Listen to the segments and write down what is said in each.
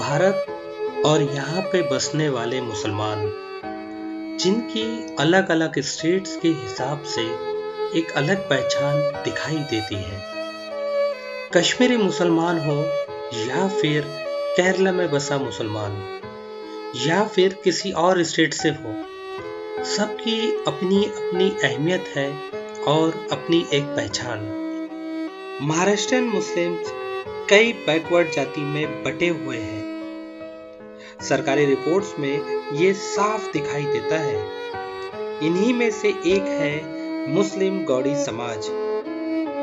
भारत और यहाँ पे बसने वाले मुसलमान, जिनकी अलग अलग स्टेट्स के हिसाब से एक अलग पहचान दिखाई देती है। कश्मीरी मुसलमान हो या फिर केरला में बसा मुसलमान या फिर किसी और स्टेट से हो, सबकी अपनी अपनी अहमियत है और अपनी एक पहचान। महाराष्ट्रियन मुस्लिम्स कई बैकवर्ड जाति में बटे हुए हैं। सरकारी रिपोर्ट्स में ये साफ दिखाई देता है। इन्हीं में से एक है मुस्लिम गौड़ी समाज,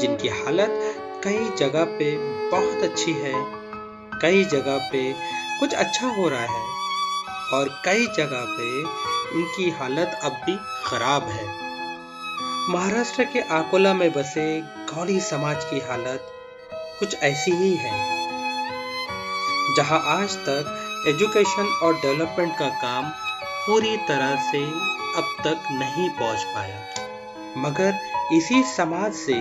जिनकी हालत कई जगह पे बहुत अच्छी है, कई जगह पे कुछ अच्छा हो रहा है और कई जगह पे इनकी हालत अब भी खराब है। महाराष्ट्र के अकोला में बसे गौड़ी समाज की हालत कुछ ऐसी ही है, जहां आज तक एजुकेशन और डेवलपमेंट का काम पूरी तरह से अब तक नहीं पहुंच पाया। मगर इसी समाज से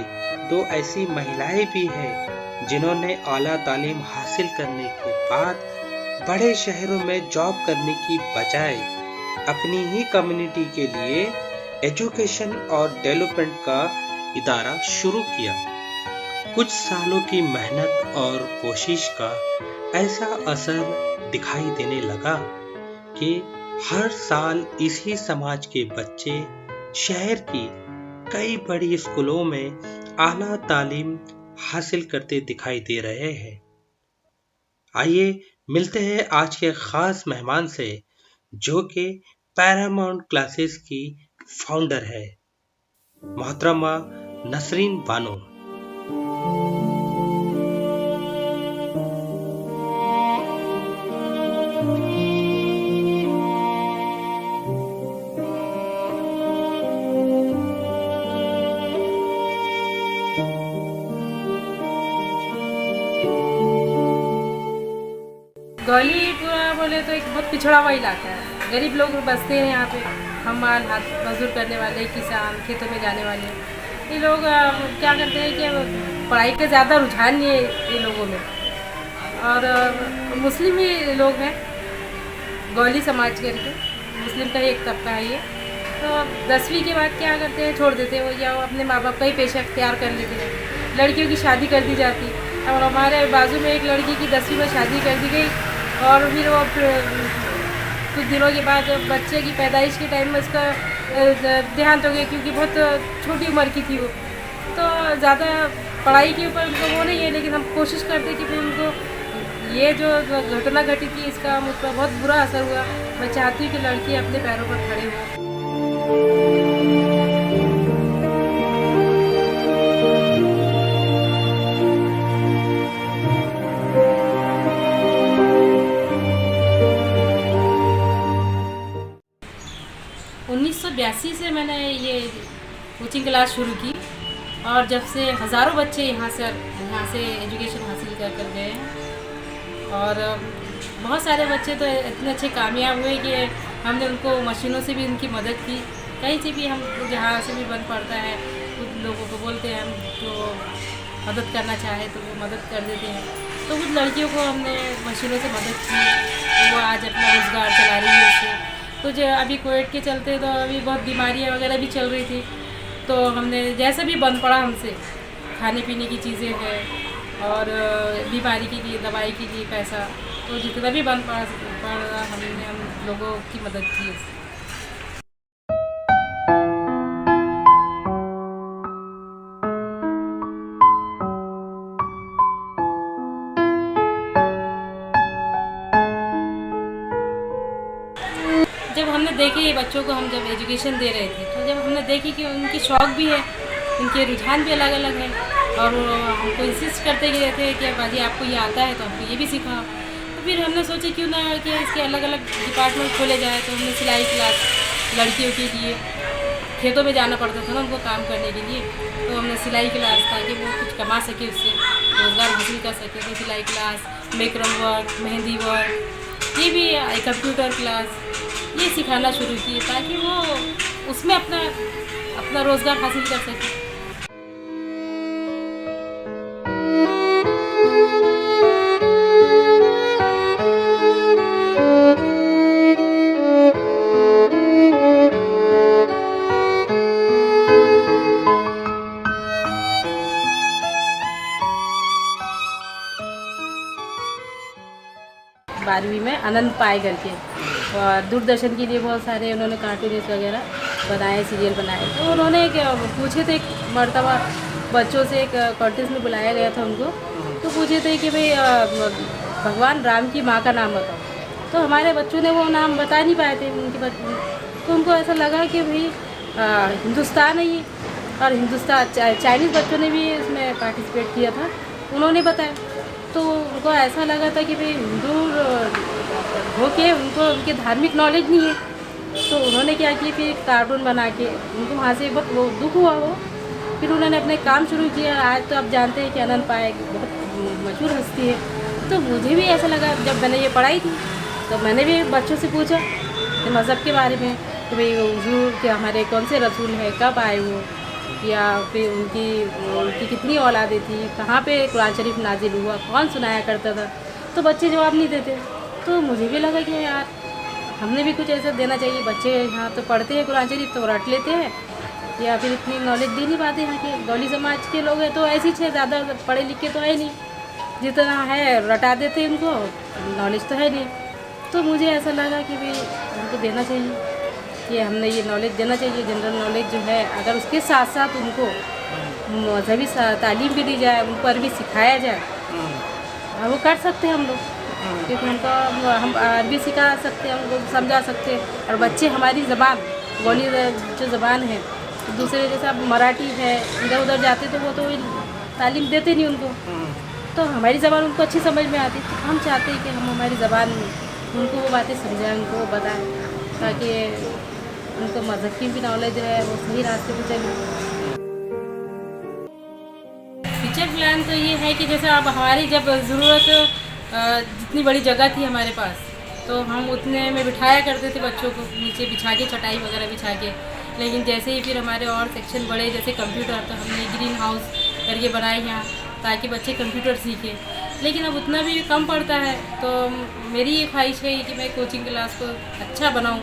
दो ऐसी महिलाएं भी हैं जिन्होंने आला तालीम हासिल करने के बाद बड़े शहरों में जॉब करने की बजाय अपनी ही कम्युनिटी के लिए एजुकेशन और डेवलपमेंट का इदारा शुरू किया। कुछ सालों की मेहनत और कोशिश का ऐसा असर दिखाई देने लगा कि हर साल इसी समाज के बच्चे शहर की कई बड़ी स्कूलों में आला तालीम हासिल करते दिखाई दे रहे हैं। आइए मिलते हैं आज के खास मेहमान से, जो कि पैरामाउंट क्लासेस की फाउंडर है, मोहतरमा नसरीन बानो। गौली पूरा बोले तो एक बहुत पिछड़ा हुआ इलाका है। गरीब लोग बसते हैं यहाँ पे, हमाल हाथ मजदूर करने वाले, किसान, खेतों में जाने वाले। ये लोग क्या करते हैं कि पढ़ाई का ज़्यादा रुझान नहीं है ये लोगों में, और मुस्लिम ही लोग हैं, गौली समाज करके मुस्लिम का ही एक तबका है ये। तो 10वीं के बाद क्या करते हैं, छोड़ देते हैं वो, या वो अपने माँ बाप का ही पेशा अख्तियार कर लेते हैं। लड़कियों की शादी कर दी जाती। और हमारे बाजू में एक लड़की की 10वीं में शादी कर दी गई, और फिर वो कुछ दिनों के बाद बच्चे की पैदाइश के टाइम में उसका देहांत हो गया, क्योंकि बहुत छोटी उम्र की थी वो। तो ज़्यादा पढ़ाई के ऊपर उनको वो नहीं है, लेकिन हम कोशिश करते कि फिर उनको ये जो घटना घटी थी इसका मुझ पर बहुत बुरा असर हुआ। मैं चाहती हूँ कि लड़की अपने पैरों पर खड़े हो। 1982 से मैंने ये कोचिंग क्लास शुरू की, और जब से हज़ारों बच्चे यहाँ से एजुकेशन हासिल कर गए हैं। और बहुत सारे बच्चे तो इतने अच्छे कामयाब हुए कि हमने उनको मशीनों से भी उनकी मदद की। कहीं से भी हम जहाँ से भी बन पड़ता है, कुछ लोगों को बोलते हैं हम तो मदद करना चाहे तो वो मदद कर देते हैं। तो कुछ लड़कियों को हमने मशीनों से मदद की, तो वो आज अपना रोज़गार चला रही है उससे। कुछ अभी कोविड के चलते तो अभी बहुत बीमारियाँ वगैरह भी चल रही थी, तो हमने जैसे भी बंद पड़ा हमसे, खाने पीने की चीज़ें हैं और बीमारी के लिए दवाई के लिए पैसा, तो जितना भी बंद पड़ा हमने हम लोगों की मदद की। जब हमने देखे ये बच्चों को, हम जब एजुकेशन दे रहे थे, तो जब हमने देखी कि उनकी शौक़ भी है, उनके रुझान भी अलग अलग हैं, और हमको इंसिस्ट करते ही रहते हैं कि बाजी आपको ये आता है तो हमको ये भी सिखाओ। तो फिर हमने सोचा क्यों ना कि इसके अलग अलग डिपार्टमेंट खोले जाए। तो हमने सिलाई क्लास लड़कियों के लिए, खेतों में जाना पड़ता था ना उनको काम करने के लिए, तो हमने सिलाई क्लास, ताकि वो कुछ कमा सके, उससे रोज़गार हासिल कर सके। तो सिलाई class, Markram work, mehndi work, ये भी कंप्यूटर क्लास, ये सिखाना शुरू किए ताकि वो उसमें अपना रोज़गार हासिल कर सके। 12वीं में अनंत पाए करके, और दूरदर्शन के लिए बहुत सारे उन्होंने कार्टूनिस्ट वगैरह बनाए, सीरियल बनाए। तो उन्होंने पूछे थे एक मर्तबा बच्चों से, एक कॉन्टेस्ट में बुलाया गया था उनको, तो पूछे थे कि भाई भगवान राम की माँ का नाम बताओ। तो हमारे बच्चों ने वो नाम बता नहीं पाए थे उनके बच्चों। तो उनको ऐसा लगा कि भाई हिंदुस्तान है ये, और हिंदुस्तान चाइनीज़ बच्चों ने भी इसमें पार्टिसिपेट किया था, उन्होंने बताया। तो उनको ऐसा लगा था कि भाई हिंदू हो के उनको उनके धार्मिक नॉलेज नहीं है। तो उन्होंने क्या किया, फिर कार्टून बना के उनको वहाँ से बहुत वो दुख हुआ वो। फिर उन्होंने अपने काम शुरू किया। आज तो आप जानते हैं कि अनंत पाए बहुत मशहूर हस्ती है। तो मुझे भी ऐसा लगा, जब मैंने ये पढ़ाई थी तो मैंने भी बच्चों से पूछा कि मज़हब के बारे में, कि भाई हुजूर के हमारे कौन से रसूल हैं, कब आए वो, या फिर उनकी कितनी औलादें थी, कहाँ पे कुरान शरीफ नाजिल हुआ, कौन सुनाया करता था। तो बच्चे जवाब नहीं देते। तो मुझे भी लगा कि यार हमने भी कुछ ऐसा देना चाहिए। बच्चे यहाँ तो पढ़ते हैं कुरान शरीफ तो रट लेते हैं, या फिर इतनी नॉलेज दे नहीं पाते। यहाँ के गौली समाज के लोग हैं तो ऐसी छः, ज़्यादा पढ़े लिखे तो है नहीं, जितना है रटा देते उनको, नॉलेज तो है नहीं। तो मुझे ऐसा लगा कि भाई उनको देना चाहिए, कि हमने ये नॉलेज देना चाहिए, जनरल नॉलेज जो है। अगर उसके साथ साथ उनको मजहबी तालीम भी दी जाए, उनको अरबी सिखाया जाए, वो कर सकते हैं हम लोग, क्योंकि हम अरबी सिखा सकते हैं, उनको समझा सकते हैं। और बच्चे हमारी ज़बान, गौली जो ज़बान है, दूसरे जैसे अब मराठी है, इधर उधर जाते तो वो तो तालीम देते नहीं उनको, तो हमारी ज़बान उनको अच्छी समझ में आती। तो हम चाहते हैं कि हम हमारी ज़बान में उनको वो बातें समझाएं, उनको बताएं, ताकि उनको मज़हब की भी नॉलेज है, वो सही रास्ते पर चले। फ्यूचर प्लान तो ये है कि जैसे अब हमारी जब ज़रूरत, जितनी बड़ी जगह थी हमारे पास, तो हम उतने में बिठाया करते थे बच्चों को, नीचे बिछा के, चटाई वगैरह बिछा के। लेकिन जैसे ही फिर हमारे और सेक्शन बढ़े, जैसे कंप्यूटर, तो हमने ग्रीन हाउस करके बनाए यहाँ, ताकि बच्चे कंप्यूटर सीखें। लेकिन अब उतना भी कम पड़ता है। तो मेरी ये ख्वाहिश है कि मैं कोचिंग क्लास को अच्छा बनाऊँ,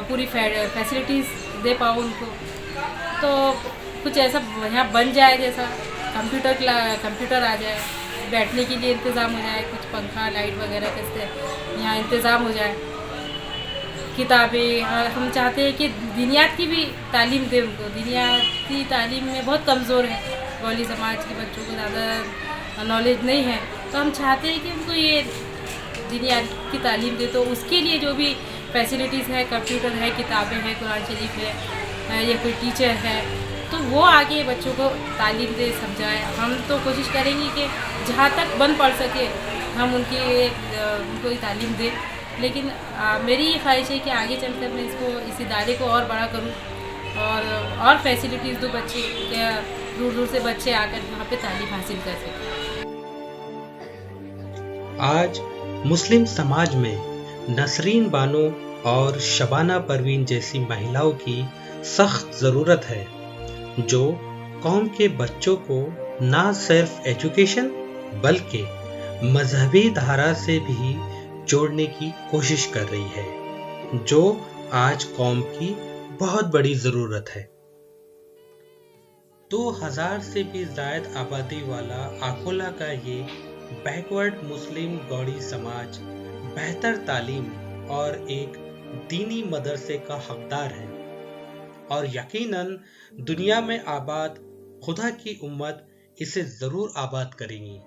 पूरी फैसिलिटीज़ दे पाऊँ उनको। तो कुछ ऐसा यहाँ बन जाए, जैसा कंप्यूटर आ जाए, बैठने के लिए इंतज़ाम हो जाए, कुछ पंखा लाइट वगैरह कैसे यहाँ इंतज़ाम हो जाए, किताबें। हम चाहते हैं कि दीनियात की भी तालीम दें उनको। दीनियाती तालीम में बहुत कमज़ोर है, गौली समाज के बच्चों को ज़्यादा नॉलेज नहीं है। तो हम चाहते हैं कि उनको ये दीनियात की तालीम दे। तो उसके लिए जो भी फैसिलिटीज़ है, कंप्यूटर है, किताबें हैं, कुरान शरीफ है, या कोई टीचर है, तो वो आगे बच्चों को तालीम दे, समझाए। हम तो कोशिश करेंगे कि जहाँ तक बन पड़ सके हम उनको ये तालीम दें। लेकिन मेरी ये ख्वाहिश है कि आगे चलकर मैं इस इदारे को और बड़ा करूँ, और फैसिलिटीज़ दूँ बच्चे, दूर दूर से बच्चे आकर वहाँ पे तालीम हासिल कर सकें। आज मुस्लिम समाज में नसरीन बानो और शबाना परवीन जैसी महिलाओं की सख्त ज़रूरत है, जो कौम के बच्चों को ना सिर्फ एजुकेशन बल्कि मजहबी धारा से भी जोड़ने की कोशिश कर रही है, जो आज कौम की बहुत बड़ी ज़रूरत है। 2000 से भी ज़ायद आबादी वाला अकोला का ये बैकवर्ड मुस्लिम गौड़ी समाज बेहतर तालीम और एक दीनी मदरसे का हकदार है, और यकीनन दुनिया में आबाद खुदा की उम्मत इसे ज़रूर आबाद करेंगी।